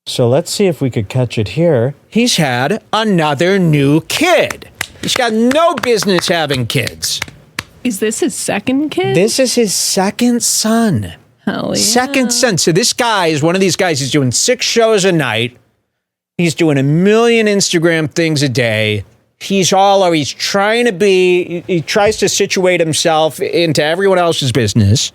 So let's see if we could catch it here. He's had another new kid. He's got no business having kids. Is this his second kid? This is his second son. Hell yeah. Second son. So this guy is one of these guys. He's doing 6 shows a night. He's doing 1 million Instagram things a day. He's trying to be, he tries to situate himself into everyone else's business.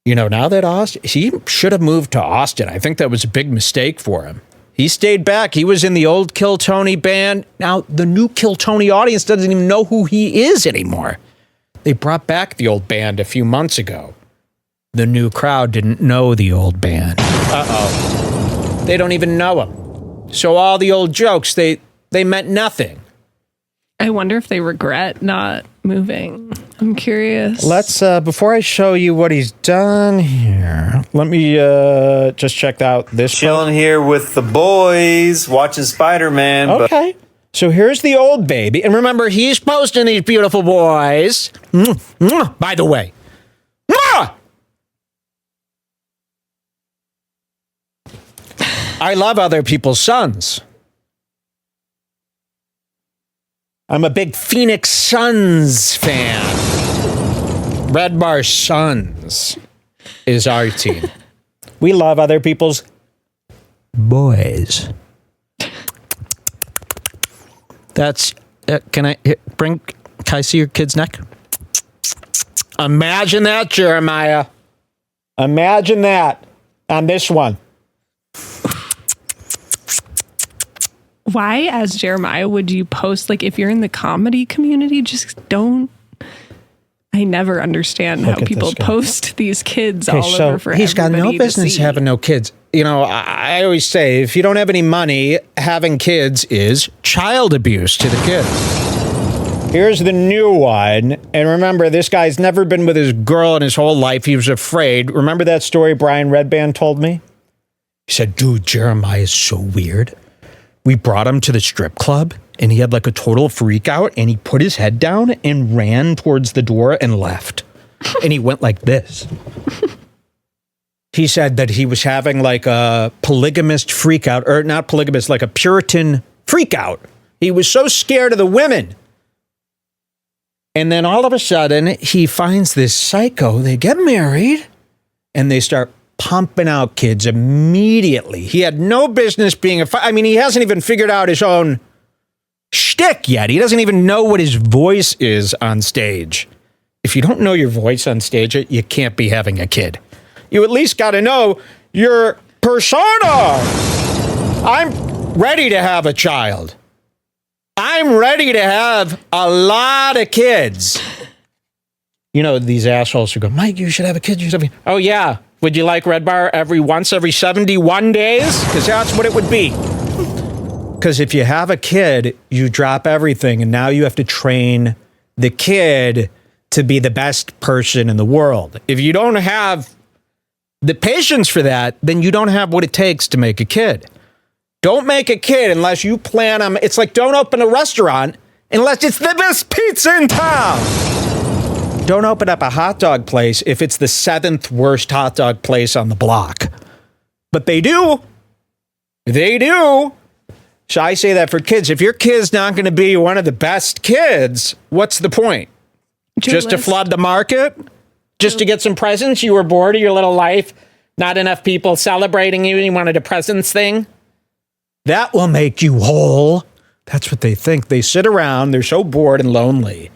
You know, now that he should have moved to Austin. I think that was a big mistake for him. He stayed back. He was in the old Kill Tony band. Now, the new Kill Tony audience doesn't even know who he is anymore. They brought back the old band a few months ago. The new crowd didn't know the old band. Uh-oh. They don't even know him. So all the old jokes, they meant nothing. I wonder if they regret not moving. I'm curious. Let's, before I show you what he's done here, let me just check out this. Chilling here with the boys, watching Spider-Man. Okay. So here's the old baby. And remember, he's posting these beautiful boys. By the way. I love other people's sons. I'm a big Phoenix Suns fan. Redbar Suns is our team. We love other people's boys. That's, can I see your kid's neck? Imagine that, Jeremiah. Imagine that on this one. Why, as Jeremiah, would you post, like, if you're in the comedy community, just don't. I never understand how people post these kids all over for he's got no business having no kids. You know, I always say, if you don't have any money, having kids is child abuse to the kids. Here's the new one. And remember, this guy's never been with his girl in his whole life. He was afraid. Remember that story Brian Redband told me? He said, dude, Jeremiah is so weird. We brought him to the strip club and he had like a total freak out and he put his head down and ran towards the door and left. And he went like this. He said that he was having like a polygamist freak out, or not polygamist, like a Puritan freak out. He was so scared of the women. And then all of a sudden he finds this psycho. They get married and they start pumping out kids immediately. He had no business being he hasn't even figured out his own shtick yet. He doesn't even know what his voice is on stage. If you don't know your voice on stage, you can't be having a kid. You at least got to know your persona. I'm ready to have a child. I'm ready to have a lot of kids. You know, these assholes who go, Mike, you should have a kid. You should have oh, yeah. Would you like Redbar every 71 days? Because that's what it would be. Because if you have a kid, you drop everything, and now you have to train the kid to be the best person in the world. If you don't have the patience for that, then you don't have what it takes to make a kid. Don't make a kid unless you plan on... It's like don't open a restaurant unless it's the best pizza in town. Don't open up a hot dog place if it's the 7th worst hot dog place on the block. But they do. They do. So I say that for kids. If your kid's not going to be one of the best kids, what's the point? Just to flood the market? Just to get some presents? You were bored of your little life? Not enough people celebrating you and you wanted a presents thing? That will make you whole. That's what they think. They sit around. They're so bored and lonely.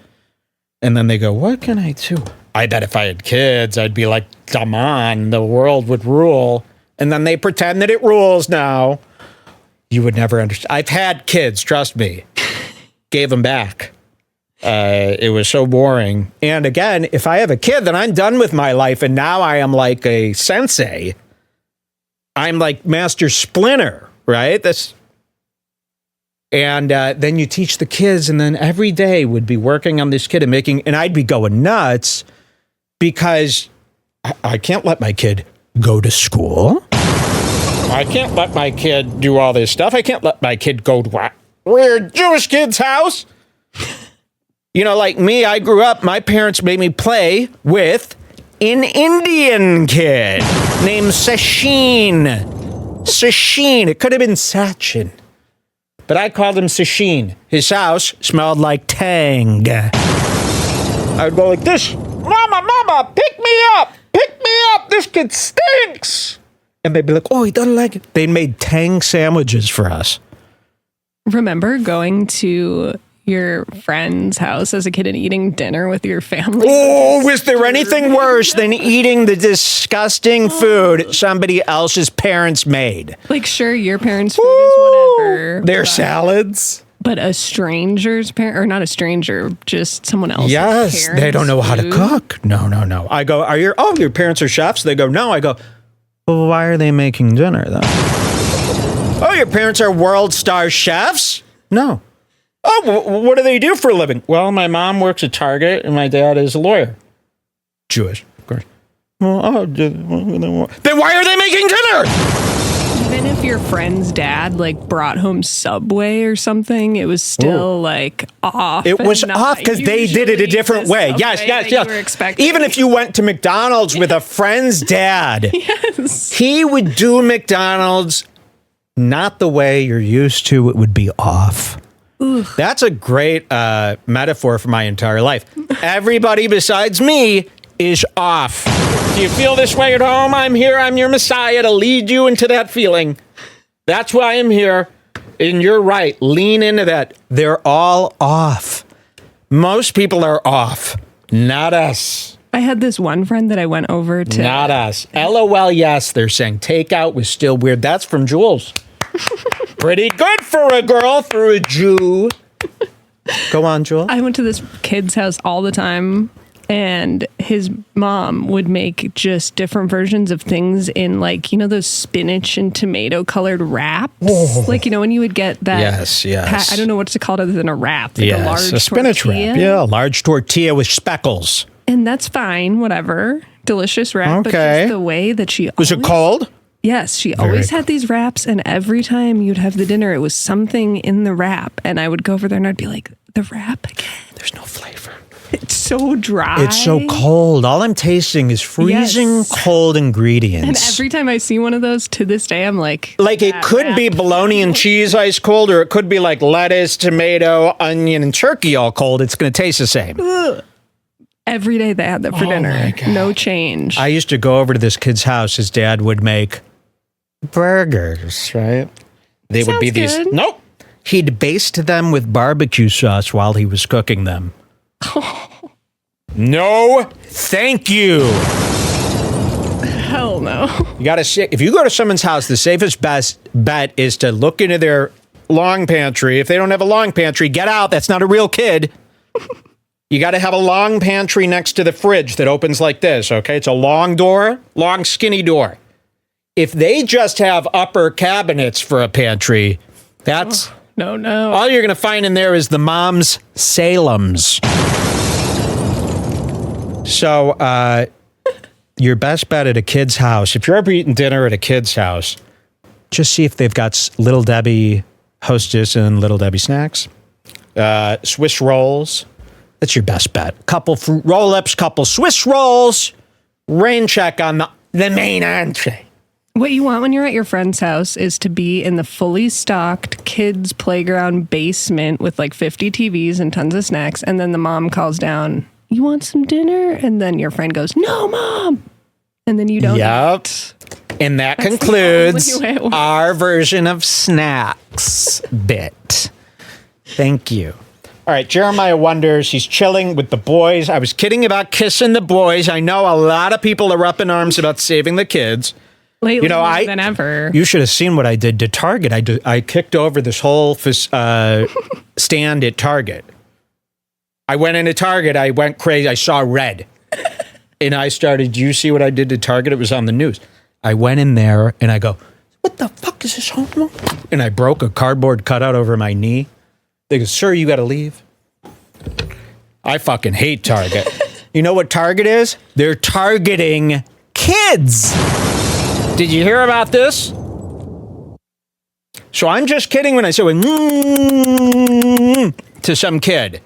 And then they go, what can I do? I bet if I had kids, I'd be like, come on, the world would rule. And then they pretend that it rules now. You would never understand. I've had kids, trust me. Gave them back. It was so boring. And again, if I have a kid, then I'm done with my life. And now I am like a sensei. I'm like Master Splinter, right? And then you teach the kids, and then every day would be working on this kid and I'd be going nuts because I can't let my kid go to school. I can't let my kid do all this stuff. I can't let my kid go to a weird Jewish kid's house. You know, like me, I grew up, my parents made me play with an Indian kid named Sachin. Sachin. It could have been Sachin. But I called him Sachin. His house smelled like Tang. I would go like this. Mama, pick me up. Pick me up. This kid stinks. And they'd be like, oh, he doesn't like it. They made Tang sandwiches for us. Remember going to your friend's house as a kid and eating dinner with your family? Oh, was there anything worse than eating the disgusting food somebody else's parents made? Like, sure, your parents' food is whatever. Their salads. But a stranger's parent, or not a stranger, just someone else's Yes, they don't know how to cook. No. I go, your parents are chefs? They go, no. I go, well, why are they making dinner, though? Oh, your parents are world star chefs? No. Oh, what do they do for a living? Well, my mom works at Target and my dad is a lawyer. Jewish, of course. Well, then why are they making dinner? Even if your friend's dad brought home Subway or something, it was still off. It was off because they did it a different way. Yes. Even if you went to McDonald's with a friend's dad, yes, he would do McDonald's not the way you're used to. It would be off. Ooh. That's a great metaphor for my entire life. Everybody besides me is off. Do you feel this way at home? I'm here. I'm your Messiah to lead you into that feeling. That's why I'm here. And you're right. Lean into that. They're all off. Most people are off. Not us. I had this one friend that I went over to. Not us. LOL, yes. They're saying takeout was still weird. That's from Jules. Pretty good for a girl, for a Jew. Go on, Jules. I went to this kid's house all the time, and his mom would make just different versions of things in those spinach and tomato colored wraps. Oh. When you would get that. Yes. I don't know what to call it other than a wrap. Yes, a large a spinach tortilla. wrap. Yeah, a large tortilla with speckles. And that's fine, whatever. Delicious wrap. Okay. But just the way that she Was it cold? Yes, she always had these wraps, and every time you'd have the dinner, it was something in the wrap. And I would go over there and I'd be like, the wrap again? There's no flavor. It's so dry. It's so cold. All I'm tasting is freezing cold ingredients. And every time I see one of those to this day, I'm like... it could be bologna and cheese ice cold, or it could be lettuce, tomato, onion, and turkey all cold. It's going to taste the same. Ugh. Every day they had that for dinner. No change. I used to go over to this kid's house. His dad would make burgers, right? They would be these. Good. Nope. He'd baste them with barbecue sauce while he was cooking them. No, thank you. Hell no. You got to if you go to someone's house, the safest best bet is to look into their long pantry. If they don't have a long pantry, get out. That's not a real kid. You got to have a long pantry next to the fridge that opens like this, okay? It's a long door, long skinny door. If they just have upper cabinets for a pantry, that's... No. All you're going to find in there is the mom's Salem's. So, your best bet at a kid's house, if you're ever eating dinner at a kid's house, just see if they've got Little Debbie Hostess and Little Debbie snacks. Swiss rolls. That's your best bet. Couple fruit roll-ups, couple Swiss rolls. Rain check on the main entree. What you want when you're at your friend's house is to be in the fully stocked kids' playground basement with 50 TVs and tons of snacks. And then the mom calls down, you want some dinner? And then your friend goes, no, Mom. And then you don't. Yep. And that concludes our version of snacks bit. Thank you. All right, Jeremiah wonders, he's chilling with the boys. I was kidding about kissing the boys. I know a lot of people are up in arms about saving the kids. Lately, more than ever. You should have seen what I did to Target. I kicked over this whole stand at Target. I went into Target. I went crazy. I saw red. And I started, do you see what I did to Target? It was on the news. I went in there and I go, what the fuck is this? And I broke a cardboard cutout over my knee. They go, sir, you got to leave. I fucking hate Target. You know what Target is? They're targeting kids. Did you hear about this? So I'm just kidding when I say to some kid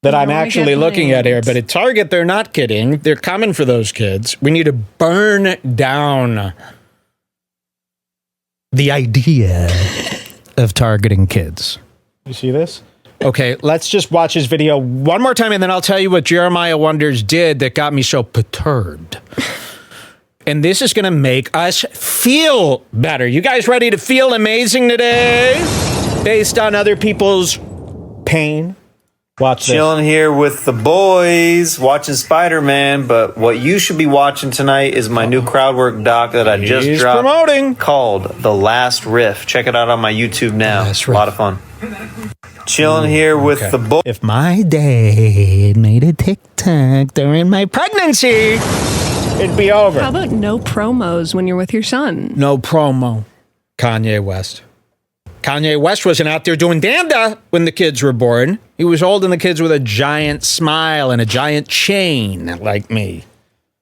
that I'm actually looking at here. But at Target, they're not kidding. They're coming for those kids. We need to burn down the idea of targeting kids. You see this? Okay, let's just watch his video one more time, and then I'll tell you what Jeremiah Wonders did that got me so perturbed. And this is going to make us feel better. You guys ready to feel amazing today? Based on other people's pain? Watch this. Chilling here with the boys, watching Spider-Man. But what you should be watching tonight is my new crowdwork doc that I just dropped. Promoting. Called The Last Riff. Check it out on my YouTube now. Last A lot of fun. Chilling here with the boys. If my dad made a TikTok during my pregnancy, it'd be over. How about no promos when you're with your son? No promo. Kanye West. Kanye West wasn't out there doing danda when the kids were born. He was holding the kids with a giant smile and a giant chain like me.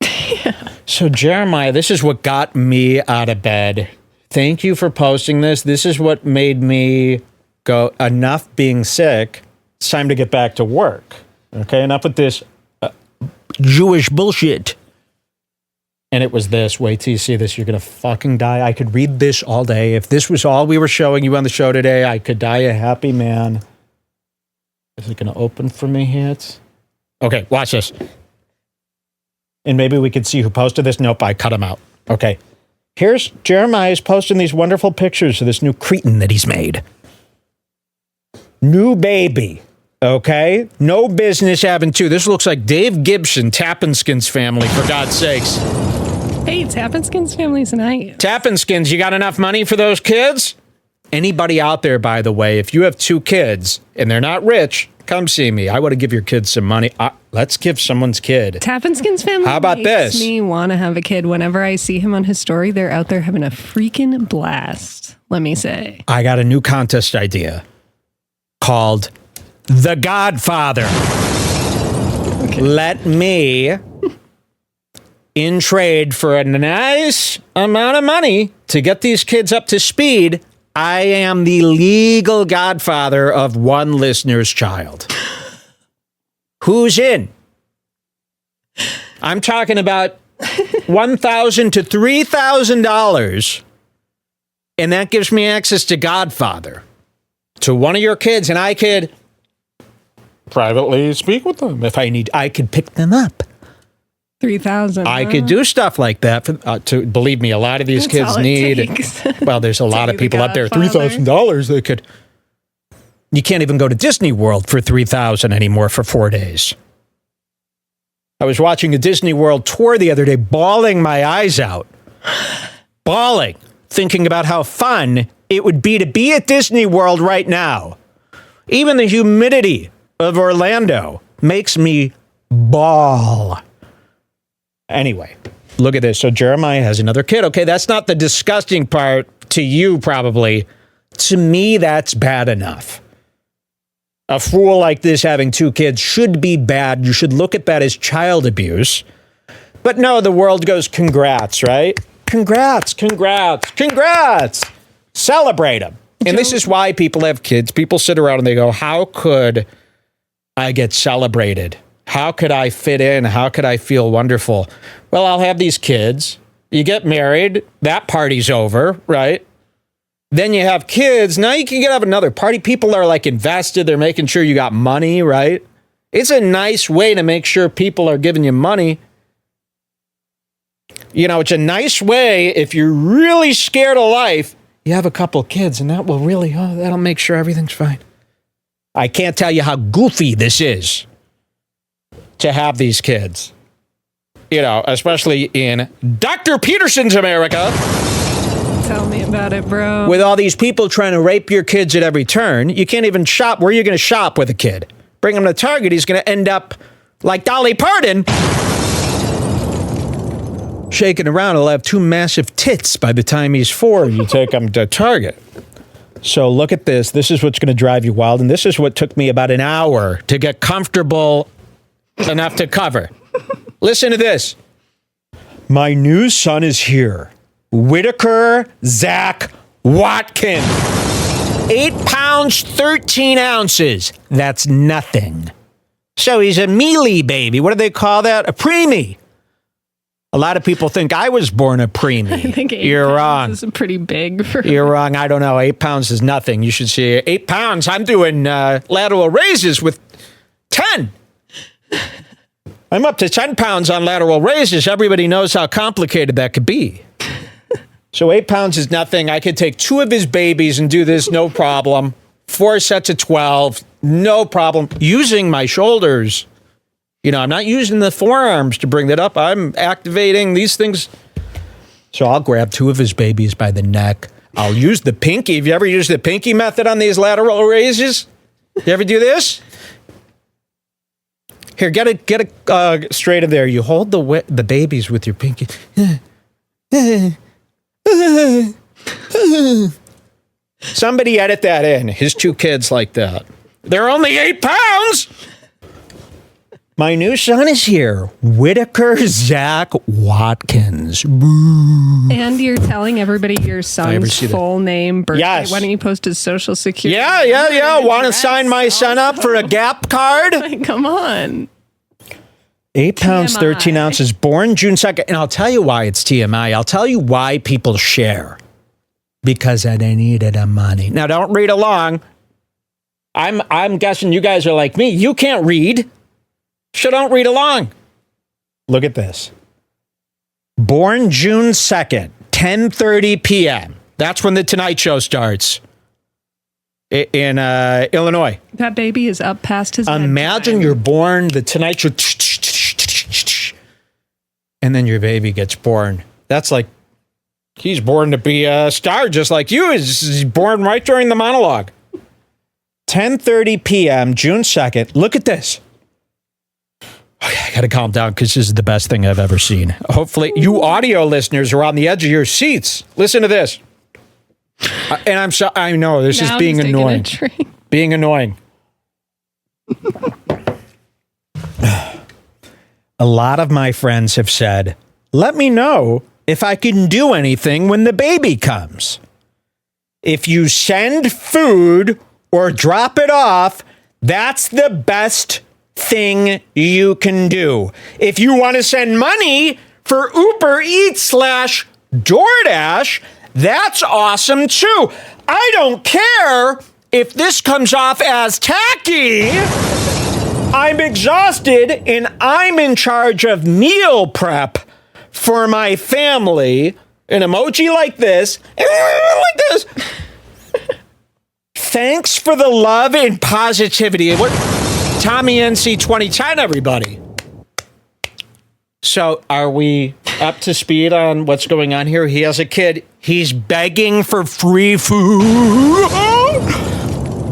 Yeah. So Jeremiah, this is what got me out of bed. Thank you for posting this. This is what made me go, enough being sick. It's time to get back to work. Okay, enough with this Jewish bullshit. And it was this. Wait till you see this. You're going to fucking die. I could read this all day. If this was all we were showing you on the show today, I could die a happy man. Is it going to open for me yet? Okay, watch this. And maybe we could see who posted this. Nope, I cut him out. Okay. Here's Jeremiah's posting these wonderful pictures of this new cretin that he's made. New baby. Okay? No business having two. This looks like Dave Gibson, Tappanskins family, for God's sakes. Hey, Tappanskins family's nice. Tappanskins, you got enough money for those kids? Anybody out there, by the way, if you have two kids and they're not rich, come see me. I want to give your kids some money. Let's give someone's kid. Tappanskins family. How about makes this? Me want to have a kid. Whenever I see him on his story, they're out there having a freaking blast. Let me say. I got a new contest idea called The Godfather. Okay. Let me, in trade for a nice amount of money to get these kids up to speed, I am the legal godfather of one listener's child. Who's in? I'm talking about $1,000 to $3,000, and that gives me access to Godfather, to one of your kids, and I could privately speak with them if I need. I could pick them up. 3,000. I could do stuff like that. To believe me, a lot of these kids need. Well, there's a lot of people up there. $3,000 they could. You can't even go to Disney World for $3,000 anymore for 4 days. I was watching a Disney World tour the other day, bawling my eyes out, bawling, thinking about how fun it would be at Disney World right now. Even the humidity of Orlando makes me bawl. Anyway, look at this. So Jeremiah has another kid. Okay, that's not the disgusting part to you, probably. To me, that's bad enough. A fool like this having two kids should be bad. You should look at that as child abuse. But no, the world goes, congrats, right? Congrats, congrats, congrats. Celebrate them. And this is why people have kids. People sit around and they go, how could I get celebrated? How could I fit in? How could I feel wonderful? Well, I'll have these kids. You get married. That party's over, right? Then you have kids. Now you can have another party. People are like invested. They're making sure you got money, right? It's a nice way to make sure people are giving you money. You know, it's a nice way if you're really scared of life, you have a couple of kids and that will really, that'll make sure everything's fine. I can't tell you how goofy this is to have these kids, you know, especially in Dr. Peterson's America. Tell me about it, bro. With all these people trying to rape your kids at every turn, you can't even shop. Where are you going to shop with a kid? Bring him to Target, he's going to end up like Dolly Parton, shaking around. He'll have two massive tits by the time he's 4. You take him to Target. So look at this. This is what's going to drive you wild. And this is what took me about an hour to get comfortable enough to cover. Listen to this. My new son is here. Whitaker Zach Watkin. 8 pounds, 13 ounces. That's nothing. So he's a mealy baby. What do they call that? A preemie. A lot of people think I was born a preemie. I think 8 You're pounds wrong. is pretty big for You're wrong. I don't know. 8 pounds is nothing. You should see 8 pounds. I'm doing lateral raises with 10. I'm up to 10 pounds on lateral raises. Everybody knows how complicated that could be. So 8 pounds is nothing. I could take 2 of his babies and do this, no problem. 4 sets of 12, no problem. Using my shoulders. You know, I'm not using the forearms to bring that up. I'm activating these things. So I'll grab 2 of his babies by the neck. I'll use the pinky. Have you ever used the pinky method on these lateral raises? You ever do this? Here, get it straight in there. You hold the babies with your pinky. Somebody edit that in. His 2 kids like that. They're only 8 pounds. My new son is here. Whitaker Zach Watkins. Boo. And you're telling everybody your son's full name, birthday. Yes. Why don't you post his social security? Yeah. Want to sign my son up for a Gap card? Come on. 8 pounds, TMI. 13 ounces, born June 2nd. And I'll tell you why it's TMI. I'll tell you why people share. Because I needed the money. Now, don't read along. I'm guessing you guys are like me. You can't read. So don't read along. Look at this. Born June 2nd, 10:30 p.m. That's when the Tonight Show starts in Illinois. That baby is up past his Imagine bedtime. you're born, the Tonight Show, and then your baby gets born. That's like, he's born to be a star just like you. He's born right during the monologue. 10:30 p.m., June 2nd. Look at this. I got to calm down because this is the best thing I've ever seen. Hopefully, you audio listeners are on the edge of your seats. Listen to this. And I know this is being annoying. Being annoying. A lot of my friends have said, let me know if I can do anything when the baby comes. If you send food or drop it off, that's the best thing you can do. If you want to send money for Uber Eats / DoorDash, that's awesome too. I don't care if this comes off as tacky. I'm exhausted and I'm in charge of meal prep for my family. An emoji like this, like this. Thanks for the love and positivity. Tommy NC 2010, everybody. So are we up to speed on what's going on here? He has a kid. He's begging for free food.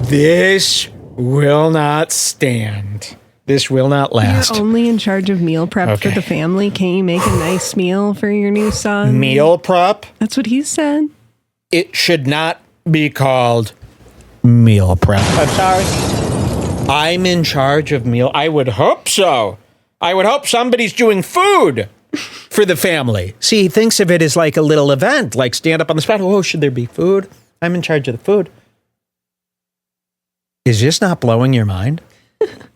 This will not stand. This will not last. You're only in charge of meal prep for the family. Can you make a nice meal for your new son? Meal prep? That's what he said. It should not be called meal prep. I'm sorry. I'm in charge of meal. I would hope so. I would hope somebody's doing food for the family. See, he thinks of it as like a little event, like stand up on the spot. Oh, should there be food? I'm in charge of the food. Is this not blowing your mind?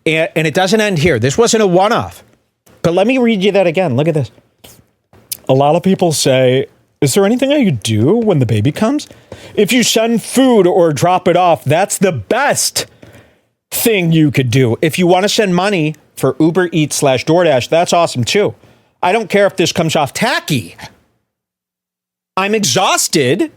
And it doesn't end here. This wasn't a one-off. But let me read you that again. Look at this. A lot of people say, is there anything I could do when the baby comes? If you send food or drop it off, that's the best thing you could do. If you want to send money for Uber Eats / DoorDash, that's awesome too. I don't care if this comes off tacky. I'm exhausted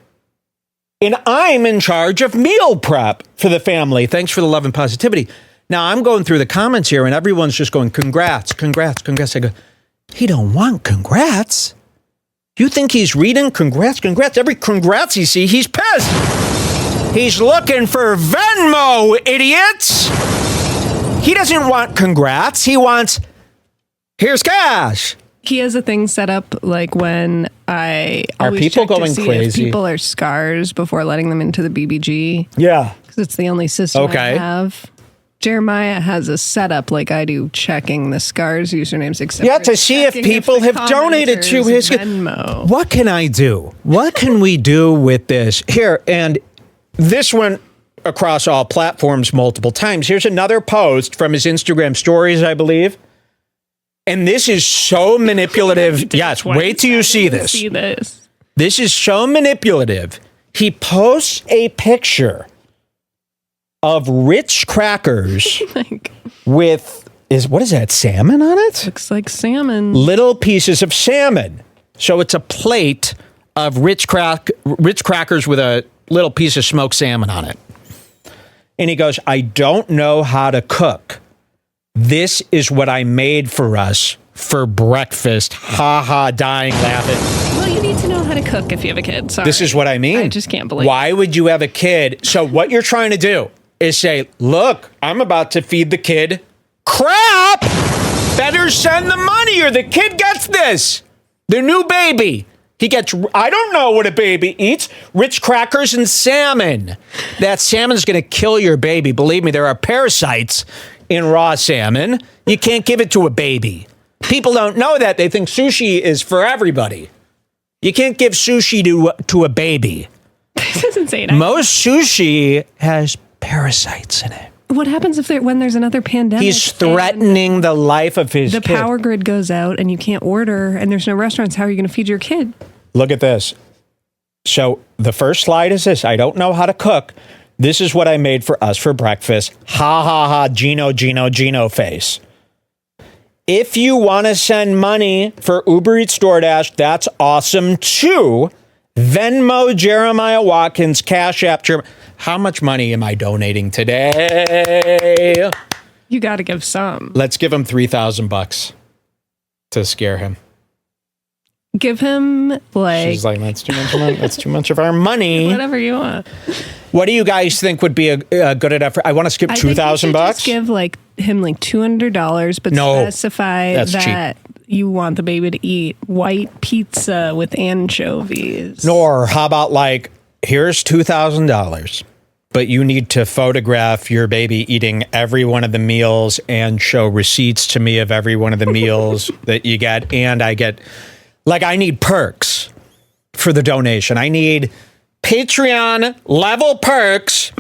and I'm in charge of meal prep for the family. Thanks for the love and positivity. Now I'm going through the comments here and everyone's just going, congrats, congrats, congrats. I go, he don't want congrats. You think he's reading congrats, congrats? Every congrats you see, he's pissed. He's looking for Venmo, idiots. He doesn't want congrats. He wants, here's cash. He has a thing set up like when I Are people going crazy? If people are scars before letting them into the BBG. Yeah. Because it's the only system I have. Jeremiah has a setup like I do, checking the scars usernames, except yeah, to see if people have donated to his Venmo. What can I do? What can we do with this? Here, and this went across all platforms multiple times. Here's another post from his Instagram stories, I believe. And this is so manipulative. Yes, wait till you see this. This is so manipulative. He posts a picture of Ritz crackers with, what is that, salmon on it? Looks like salmon. Little pieces of salmon. So it's a plate of Ritz crackers with a little piece of smoked salmon on it. And he goes, I don't know how to cook. This is what I made for us for breakfast. Ha ha, dying laughing. Well, you need to know how to cook if you have a kid. Sorry. This is what I mean. I just can't believe. Why would you have a kid? So what you're trying to do is say, look, I'm about to feed the kid crap. Better send the money or the kid gets this. The new baby. He gets, I don't know what a baby eats. Ritz crackers and salmon. That salmon's going to kill your baby. Believe me, there are parasites in raw salmon. You can't give it to a baby. People don't know that. They think sushi is for everybody. You can't give sushi to a baby. This doesn't say that. Most sushi has parasites in it. What happens when there's another pandemic? He's threatening the life of his kid. The power grid goes out and you can't order and there's no restaurants. How are you going to feed your kid? Look at this. So the first slide is this. I don't know how to cook. This is what I made for us for breakfast. Ha, ha, ha, Gino face. If you want to send money for Uber Eats DoorDash, that's awesome too. Venmo Jeremiah Watkins, Cash App. How much money am I donating today? You got to give some. Let's give him $3,000 to scare him. Give him She's like, that's too much money. That's too much of our money. Whatever you want. What do you guys think would be a good enough? I want to skip $2,000. Just give him $200, but specify that you want the baby to eat white pizza with anchovies. Or how about here's $2,000, but you need to photograph your baby eating every one of the meals and show receipts to me of every one of the meals that you get, and I get. I need perks for the donation. I need Patreon level perks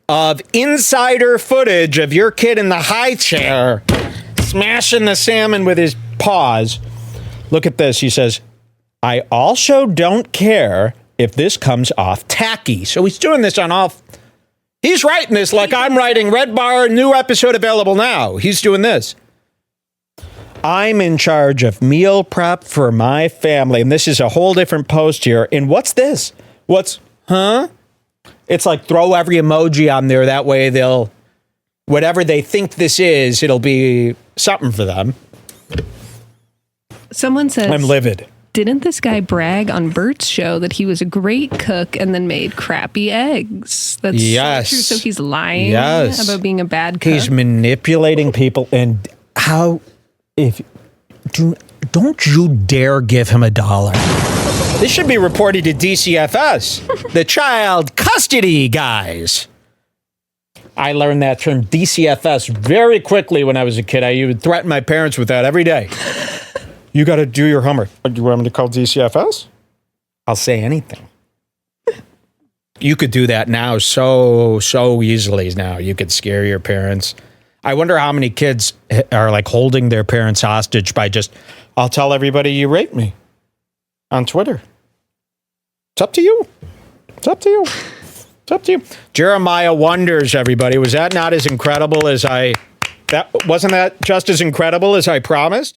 of insider footage of your kid in the high chair smashing the salmon with his paws. Look at this. He says, I also don't care if this comes off tacky. So he's doing this on all. He's writing this like I'm writing Redbar, new episode available now. He's doing this. I'm in charge of meal prep for my family. And this is a whole different post here. And what's this? It's like throw every emoji on there. That way they'll, whatever they think this is, it'll be something for them. Someone says, I'm livid. Didn't this guy brag on Bert's show that he was a great cook and then made crappy eggs? That's yes. So true. So he's lying about being a bad cook. He's manipulating people. And don't you dare give him $1. This should be reported to DCFS, the child custody guys. I learned that from DCFS very quickly when I was a kid. I would threaten my parents with that every day. You got to do your homework. Do you want me to call DCFS? I'll say anything. You could do that now so easily now. You could scare your parents. I wonder how many kids are holding their parents hostage by I'll tell everybody you raped me on Twitter. It's up to you. It's up to you. It's up to you. Jeremiah wonders, everybody. Was that not as incredible as wasn't that just as incredible as I promised?